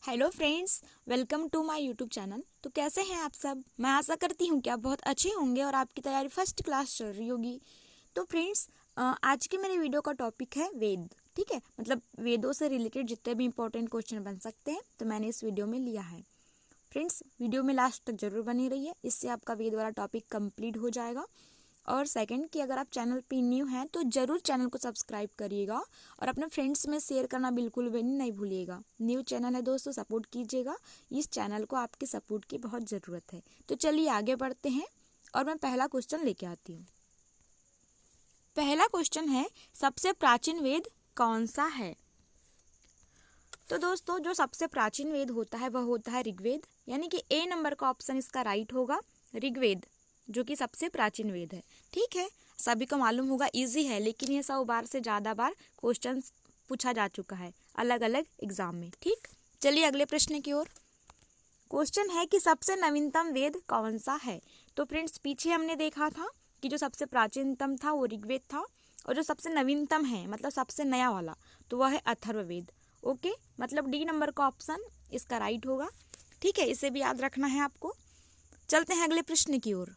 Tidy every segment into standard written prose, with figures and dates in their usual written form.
Hello friends, welcome to my YouTube channel. तो कैसे हैं आप सब? मैं आशा करती हूँ कि आप बहुत अच्छे होंगे और आपकी तैयारी फर्स्ट क्लास चल रही होगी। तो फ्रेंड्स, आज के मेरे वीडियो का टॉपिक है वेद। ठीक है, मतलब वेदों से रिलेटेड जितने भी इंपॉर्टेंट क्वेश्चन बन सकते हैं तो मैंने इस वीडियो में लिया है। फ्रेंड्स, वीडियो में लास्ट तक जरूर बनी रहिए, इससे आपका वेद वाला टॉपिक कंप्लीट हो जाएगा। और सेकंड कि अगर आप चैनल पे न्यू हैं तो ज़रूर चैनल को सब्सक्राइब करिएगा और अपने फ्रेंड्स में शेयर करना बिल्कुल भी नहीं भूलिएगा। न्यू चैनल है दोस्तों, सपोर्ट कीजिएगा। इस चैनल को आपके सपोर्ट की बहुत ज़रूरत है। तो चलिए आगे बढ़ते हैं और मैं पहला क्वेश्चन लेके आती हूँ। पहला क्वेश्चन है, सबसे प्राचीन वेद कौन सा है? तो दोस्तों, जो सबसे प्राचीन वेद होता है वह होता है ऋग्वेद, यानी कि ए नंबर का ऑप्शन इसका राइट होगा, ऋग्वेद, जो कि सबसे प्राचीन वेद है। ठीक है, सभी को मालूम होगा, इजी है, लेकिन ये 100 बार से ज़्यादा बार क्वेश्चन पूछा जा चुका है अलग अलग एग्जाम में। ठीक, चलिए अगले प्रश्न की ओर। क्वेश्चन है कि सबसे नवीनतम वेद कौन सा है? तो फ्रेंड्स, पीछे हमने देखा था कि जो सबसे प्राचीनतम था वो ऋग्वेद था, और जो सबसे नवीनतम है मतलब सबसे नया वाला तो वह है अथर्ववेद। ओके, मतलब डी नंबर का ऑप्शन इसका राइट होगा। ठीक है, इसे भी याद रखना है आपको। चलते हैं अगले प्रश्न की ओर।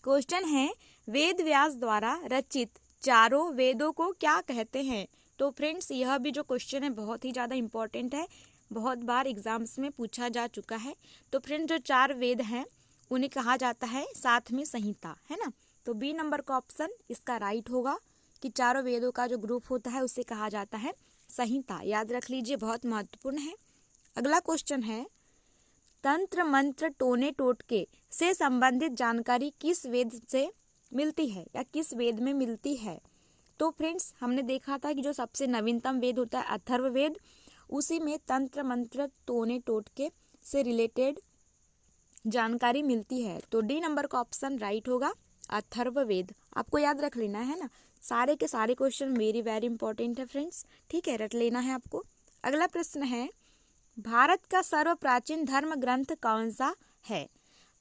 क्वेश्चन है, वेद व्यास द्वारा रचित चारों वेदों को क्या कहते हैं? तो फ्रेंड्स, यह भी जो क्वेश्चन है बहुत ही ज़्यादा इंपॉर्टेंट है, बहुत बार एग्जाम्स में पूछा जा चुका है। तो फ्रेंड्स, जो 4 वेद हैं उन्हें कहा जाता है साथ में संहिता, है ना। तो बी नंबर का ऑप्शन इसका राइट होगा कि चारों वेदों का जो ग्रुप होता है उसे कहा जाता है संहिता। याद रख लीजिए, बहुत महत्वपूर्ण है। अगला क्वेश्चन है, तंत्र मंत्र टोने टोटके से संबंधित जानकारी किस वेद से मिलती है या किस वेद में मिलती है? तो फ्रेंड्स, हमने देखा था कि जो सबसे नवीनतम वेद होता है अथर्ववेद, उसी में तंत्र मंत्र टोने टोटके से रिलेटेड जानकारी मिलती है। तो डी नंबर का ऑप्शन राइट होगा, अथर्ववेद। आपको याद रख लेना है ना, सारे के सारे क्वेश्चन वेरी इंपॉर्टेंट है फ्रेंड्स। ठीक है, रट लेना है आपको। अगला प्रश्न है, भारत का सर्व प्राचीन धर्म ग्रंथ कौन सा है?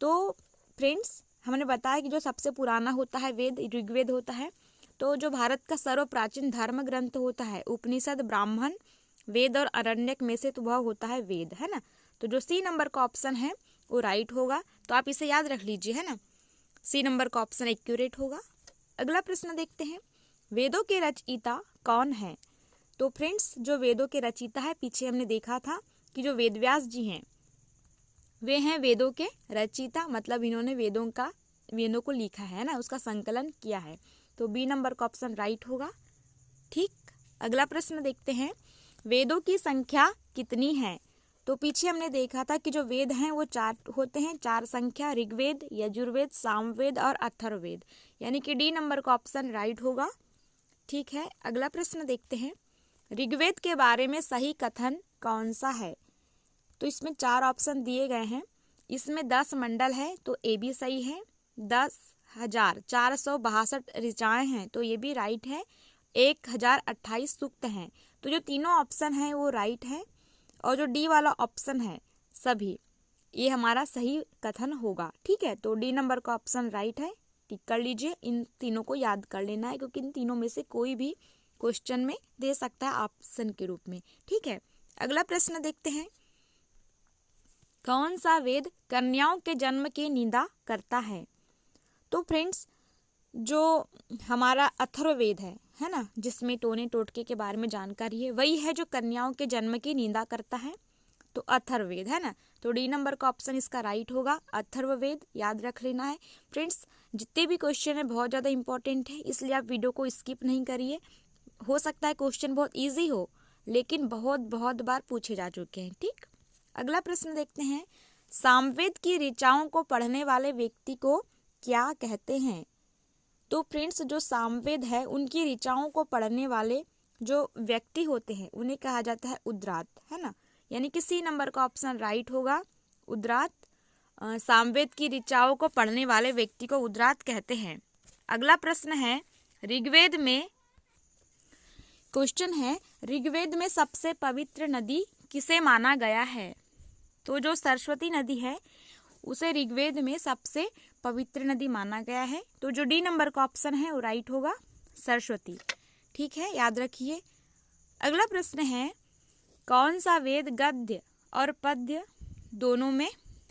तो फ्रेंड्स, हमने बताया कि जो सबसे पुराना होता है वेद ऋग्वेद होता है। तो जो भारत का सर्व प्राचीन धर्म ग्रंथ होता है उपनिषद, ब्राह्मण, वेद और अरण्यक में से तो वह होता है वेद, है ना। तो जो सी नंबर का ऑप्शन है वो राइट होगा। तो आप इसे याद रख लीजिए, है ना, सी नंबर का ऑप्शन एक्यूरेट होगा। अगला प्रश्न देखते हैं, वेदों के रचयिता कौन है? तो फ्रेंड्स, जो वेदों के रचयिता है, पीछे हमने देखा था कि जो वेदव्यास जी हैं वे हैं वेदों के रचयिता, मतलब इन्होंने वेदों को लिखा है ना, उसका संकलन किया है। तो बी नंबर का ऑप्शन राइट होगा। ठीक, अगला प्रश्न देखते हैं, वेदों की संख्या कितनी है? तो पीछे हमने देखा था कि जो वेद हैं वो 4 होते हैं, 4 संख्या, ऋग्वेद, यजुर्वेद, सामवेद और अथर्ववेद, यानी कि डी नंबर का ऑप्शन राइट होगा। ठीक है, अगला प्रश्न देखते हैं, ऋग्वेद के बारे में सही कथन कौन सा है? तो इसमें 4 ऑप्शन दिए गए हैं। इसमें 10 मंडल है तो ए भी सही है, 10,462 ऋचाएँ हैं तो ये भी राइट है, 1028 सूक्त हैं। तो जो तीनों ऑप्शन हैं वो राइट है, और जो डी वाला ऑप्शन है सभी, ये हमारा सही कथन होगा। ठीक है, तो डी नंबर का ऑप्शन राइट है। टिक कर लीजिए, इन तीनों को याद कर लेना है क्योंकि इन तीनों में से कोई भी क्वेश्चन में दे सकता है ऑप्शन के रूप में। ठीक है, अगला प्रश्न देखते हैं, कौन सा वेद कन्याओं के जन्म की निंदा करता है? तो फ्रेंड्स, जो हमारा अथर्ववेद है ना, जिसमें टोने टोटके के बारे में जानकारी है, वही है जो कन्याओं के जन्म की निंदा करता है। तो अथर्ववेद, है ना। तो डी नंबर का ऑप्शन इसका राइट होगा, अथर्ववेद। याद रख लेना है फ्रेंड्स, जितने भी क्वेश्चन है बहुत ज़्यादा इंपॉर्टेंट है, इसलिए आप वीडियो को स्किप नहीं करिए। हो सकता है क्वेश्चन बहुत ईजी हो, लेकिन बहुत बार पूछे जा चुके हैं। ठीक, अगला प्रश्न देखते हैं, सामवेद की ऋचाओं को पढ़ने वाले व्यक्ति को क्या कहते हैं? तो फ्रेंड्स, जो सामवेद है उनकी ऋचाओं को पढ़ने वाले जो व्यक्ति होते हैं उन्हें कहा जाता है उद्रात, है ना, यानी कि सी नंबर का ऑप्शन राइट होगा, उद्रात। सामवेद की ऋचाओं को पढ़ने वाले व्यक्ति को उद्रात कहते हैं। अगला प्रश्न है, ऋग्वेद में क्वेश्चन है, ऋग्वेद में सबसे पवित्र नदी किसे माना गया है? तो जो सरस्वती नदी है उसे ऋग्वेद में सबसे पवित्र नदी माना गया है। तो जो डी नंबर का ऑप्शन है वो राइट होगा, सरस्वती। ठीक है, याद रखिए। अगला प्रश्न है, कौन सा वेद गद्य और पद्य दोनों में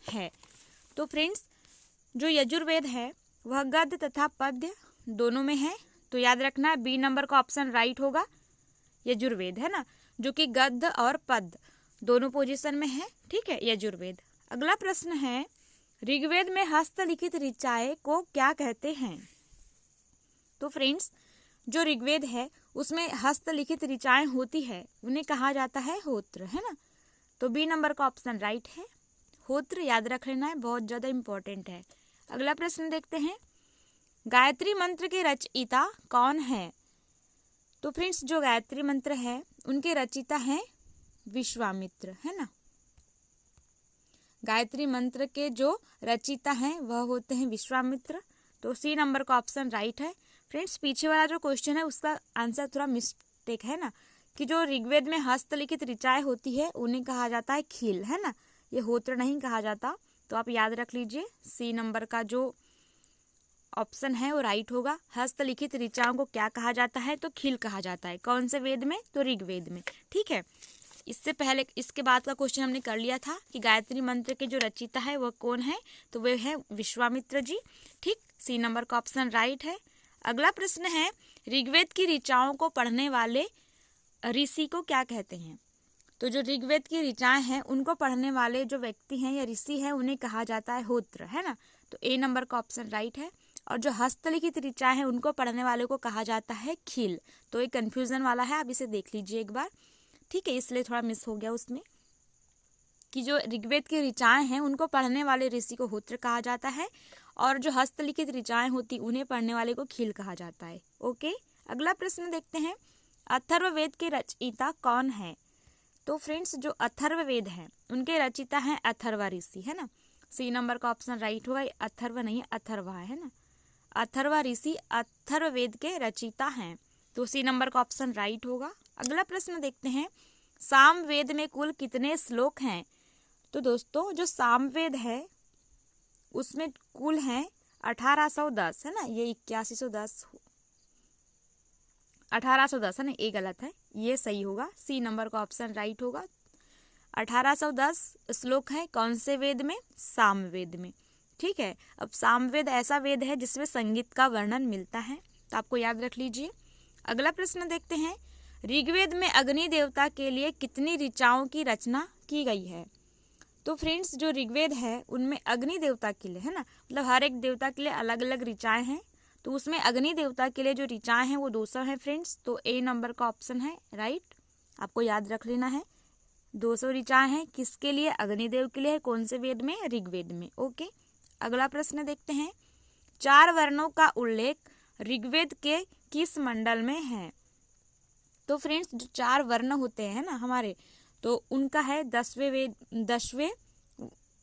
है? तो फ्रेंड्स जो यजुर्वेद है वह गद्य तथा पद्य दोनों में है, तो याद रखना है बी नंबर का ऑप्शन राइट होगा, यजुर्वेद है ना, जो कि गद्य और पद्य दोनों पोजीशन में है, ठीक है, यजुर्वेद। अगला प्रश्न है, ऋग्वेद में हस्तलिखित ऋचाएं को क्या कहते हैं? तो फ्रेंड्स जो ऋग्वेद है उसमें हस्तलिखित ऋचाएं होती है, उन्हें कहा जाता है होत्र, है ना, तो बी नंबर का ऑप्शन राइट है, होत्र याद रख लेना है, बहुत ज़्यादा इंपॉर्टेंट है। अगला प्रश्न देखते हैं, गायत्री मंत्र के रचयिता कौन है? तो फ्रेंड्स जो गायत्री मंत्र है उनके रचयिता हैं विश्वामित्र, है ना, गायत्री मंत्र के जो रचयिता हैं वह होते हैं विश्वामित्र, तो सी नंबर का ऑप्शन राइट है। फ्रेंड्स पीछे वाला जो क्वेश्चन है उसका आंसर थोड़ा मिस्टेक है ना, कि जो ऋग्वेद में हस्तलिखित ऋचाएं होती है उन्हें कहा जाता है खील, है ना, ये होत्र नहीं कहा जाता, तो आप याद रख लीजिए सी नंबर का जो ऑप्शन है वो राइट होगा। हस्तलिखित ऋचाओं को क्या कहा जाता है? तो खील कहा जाता है। कौन से वेद में? तो ऋग्वेद में, ठीक है। इससे पहले इसके बाद का क्वेश्चन हमने कर लिया था कि गायत्री मंत्र के जो रचयिता है वह कौन है, तो वे है विश्वामित्र जी, ठीक, सी नंबर का ऑप्शन राइट है। अगला प्रश्न है, ऋग्वेद की ऋचाओं को पढ़ने वाले ऋषि को क्या कहते हैं? तो जो ऋग्वेद की ऋचाएं हैं उनको पढ़ने वाले जो व्यक्ति हैं या ऋषि हैं उन्हें कहा जाता है होत्र, है ना, तो ए नंबर का ऑप्शन राइट है। और जो हस्तलिखित ऋचाएं हैं उनको पढ़ने वाले को कहा जाता है खील, तो ये कंफ्यूजन वाला है, आप इसे देख लीजिए एक बार, ठीक है, इसलिए थोड़ा मिस हो गया उसमें कि जो ऋग्वेद की ऋचाएं हैं उनको पढ़ने वाले ऋषि को होत्र कहा जाता है और जो हस्तलिखित ऋचाएं होती उन्हें पढ़ने वाले को खील कहा जाता है। ओके, अगला प्रश्न देखते हैं, अथर्ववेद के रचयिता कौन है? तो फ्रेंड्स जो अथर्ववेद है उनके रचयिता हैं अथर्वा ऋषि, है ना, सी नंबर का ऑप्शन राइट होगा, अथर्व नहीं अथर्वा है ना, अथर्वा ऋषि अथर्ववेद के रचयिता हैं, तो सी नंबर का ऑप्शन राइट होगा। अगला प्रश्न देखते हैं, सामवेद में कुल कितने श्लोक हैं? तो दोस्तों जो सामवेद है उसमें कुल हैं 1810, है ना, ये 8110 1810 है ना, ये गलत है, ये सही होगा, सी नंबर का ऑप्शन राइट होगा। 1810 श्लोक है कौन से वेद में? सामवेद में, ठीक है। अब सामवेद ऐसा वेद है जिसमें संगीत का वर्णन मिलता है, तो आपको याद रख लीजिए। अगला प्रश्न देखते हैं, ऋग्वेद में अग्नि देवता के लिए कितनी ऋचाओं की रचना की गई है? तो फ्रेंड्स जो ऋग्वेद है उनमें अग्नि देवता के लिए, है ना, मतलब हर एक देवता के लिए अलग अलग ऋचाएं हैं, तो उसमें अग्नि देवता के लिए जो ऋचाएं हैं वो 200 हैं फ्रेंड्स, तो ए नंबर का ऑप्शन है राइट, आपको याद रख लेना है। 200 ऋचाएं हैं किसके लिए? अग्निदेव के लिए। कौन से वेद में? ऋग्वेद में। ओके, अगला प्रश्न देखते हैं, 4 वर्णों का उल्लेख ऋग्वेद के किस मंडल में है? तो फ्रेंड्स जो 4 वर्ण होते हैं ना हमारे, तो उनका है 10वें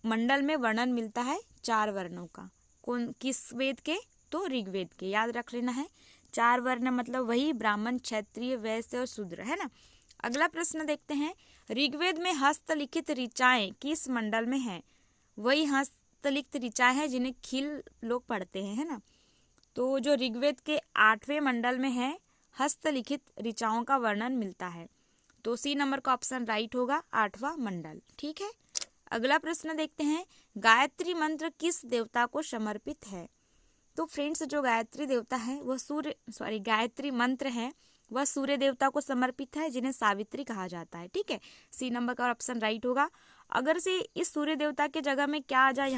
मंडल में वर्णन मिलता है 4 वर्णों का। कौन किस वेद के? तो ऋग्वेद के, याद रख लेना है। 4 वर्ण मतलब वही ब्राह्मण, क्षत्रिय, वैश्य और शूद्र, है ना। अगला प्रश्न देखते हैं, ऋग्वेद में हस्तलिखित ऋचाएं किस मंडल में है? वही हस्तलिखित ऋचाएं हैं जिन्हें खील लोग पढ़ते हैं, है ना, तो जो ऋग्वेद के 8वें मंडल में है हस्तलिखित ऋचाओं का वर्णन मिलता है, तो सी नंबर का ऑप्शन राइट होगा, 8वां मंडल, ठीक है। अगला प्रश्न देखते हैं, गायत्री मंत्र किस देवता को समर्पित है? तो फ्रेंड्स जो गायत्री देवता है वह गायत्री मंत्र है वह सूर्य देवता को समर्पित है, जिन्हें सावित्री कहा जाता है, ठीक है, सी नंबर का ऑप्शन राइट होगा। अगर से इस सूर्य देवता के जगह में क्या आ जाए,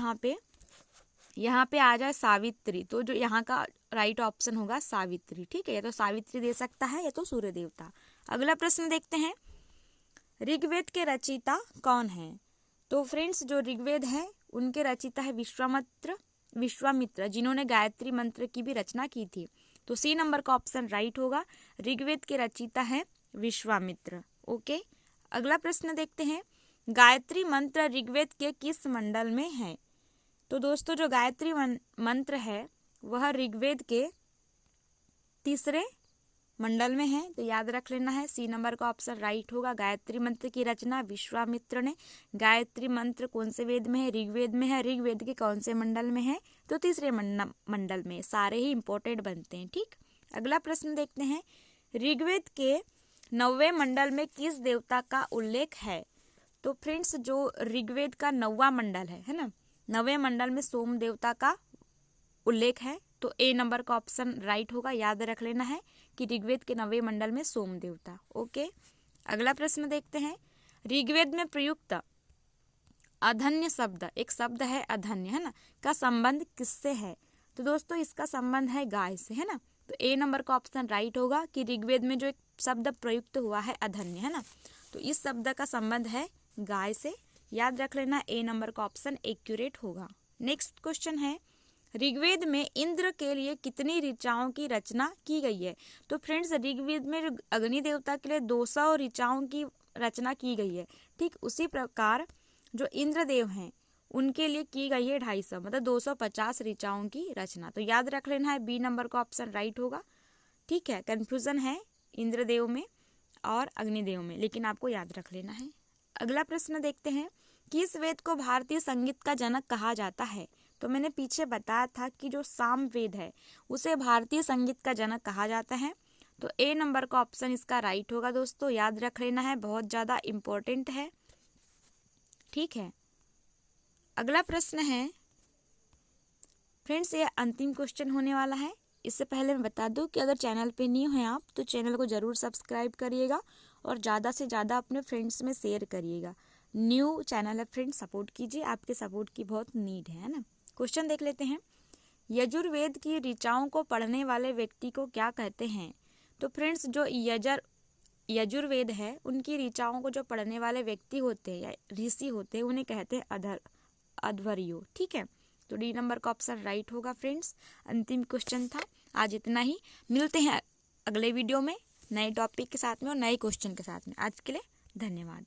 यहाँ पे आ जाए सावित्री, तो जो यहाँ का राइट ऑप्शन होगा सावित्री, ठीक है, या तो सावित्री दे सकता है या तो सूर्य देवता। अगला प्रश्न देखते हैं, ऋग्वेद के रचयिता कौन है? तो फ्रेंड्स जो ऋग्वेद है उनके रचयिता है विश्वामित्र, जिन्होंने गायत्री मंत्र की भी रचना की थी, तो सी नंबर का ऑप्शन राइट होगा, ऋग्वेद के रचयिता है विश्वामित्र। ओके, अगला प्रश्न देखते हैं, गायत्री मंत्र ऋग्वेद के किस मंडल में है? तो दोस्तों जो गायत्री मंत्र है वह ऋग्वेद के 3रे मंडल में है, तो याद रख लेना है, सी नंबर का ऑप्शन राइट होगा। गायत्री मंत्र की रचना विश्वामित्र ने। गायत्री मंत्र कौन से वेद में है? ऋग्वेद में है। ऋग्वेद के कौन से मंडल में है? तो 3रे मंडल में। सारे ही इंपॉर्टेंट बनते हैं, ठीक। अगला प्रश्न देखते हैं, ऋग्वेद के 9वें मंडल में किस देवता का उल्लेख है? तो फ्रेंड्स जो ऋग्वेद का 9वां मंडल है ना, 9वें मंडल में सोम देवता का उल्लेख है। तो ए नंबर का ऑप्शन राइट होगा, याद रख लेना है कि ऋग्वेद के 9वें मंडल में सोम देवता। ओके, अगला प्रश्न देखते हैं। ऋग्वेद में प्रयुक्त अधन्य शब्द, एक शब्द है अधन्य है ना, का संबंध किससे है? तो दोस्तों इसका संबंध है गाय से, है ना। तो ए नंबर का ऑप्शन राइट होगा कि ऋग्वेद में जो एक शब्द प्रयुक्त हुआ है अधन्य, है ना, तो इस शब्द का संबंध है गाय से, याद रख लेना। ए नंबर का ऑप्शन एक्यूरेट होगा। नेक्स्ट क्वेश्चन है, ऋग्वेद में इंद्र के लिए कितनी ऋचाओं की रचना की गई है? तो फ्रेंड्स ऋग्वेद में अग्नि देवता के लिए 200 ऋचाओं की रचना की गई है। ठीक उसी प्रकार जो इंद्रदेव हैं उनके लिए की गई है 250, मतलब 250 ऋचाओं की रचना। तो याद रख लेना है, बी नंबर का ऑप्शन राइट होगा। ठीक है, कंफ्यूजन है इंद्रदेव में और अग्निदेव में, लेकिन आपको याद रख लेना है। अगला प्रश्न देखते हैं, किस वेद को भारतीय संगीत का जनक कहा जाता है? तो मैंने पीछे बताया था कि जो साम वेद है उसे भारतीय संगीत का जनक कहा जाता है। तो ए नंबर का ऑप्शन इसका राइट होगा दोस्तों, याद रख लेना है, बहुत ज़्यादा इम्पोर्टेंट है। ठीक है, अगला प्रश्न है फ्रेंड्स, ये अंतिम क्वेश्चन होने वाला है। इससे पहले मैं बता दूं कि अगर चैनल पे न्यू हैं आप तो चैनल को ज़रूर सब्सक्राइब करिएगा और ज़्यादा से ज़्यादा अपने फ्रेंड्स में शेयर करिएगा। न्यू चैनल है फ्रेंड्स, सपोर्ट कीजिए, आपके सपोर्ट की बहुत नीड है ना। क्वेश्चन देख लेते हैं, यजुर्वेद की ऋचाओं को पढ़ने वाले व्यक्ति को क्या कहते हैं? तो फ्रेंड्स जो यजुर्वेद है उनकी ऋचाओं को जो पढ़ने वाले व्यक्ति होते हैं या ऋषि होते हैं उन्हें कहते हैं अध्वर्यो। ठीक है, तो डी नंबर का ऑप्शन राइट होगा फ्रेंड्स। अंतिम क्वेश्चन था, आज इतना ही। मिलते हैं अगले वीडियो में नए टॉपिक के साथ में और नए क्वेश्चन के साथ में। आज के लिए धन्यवाद।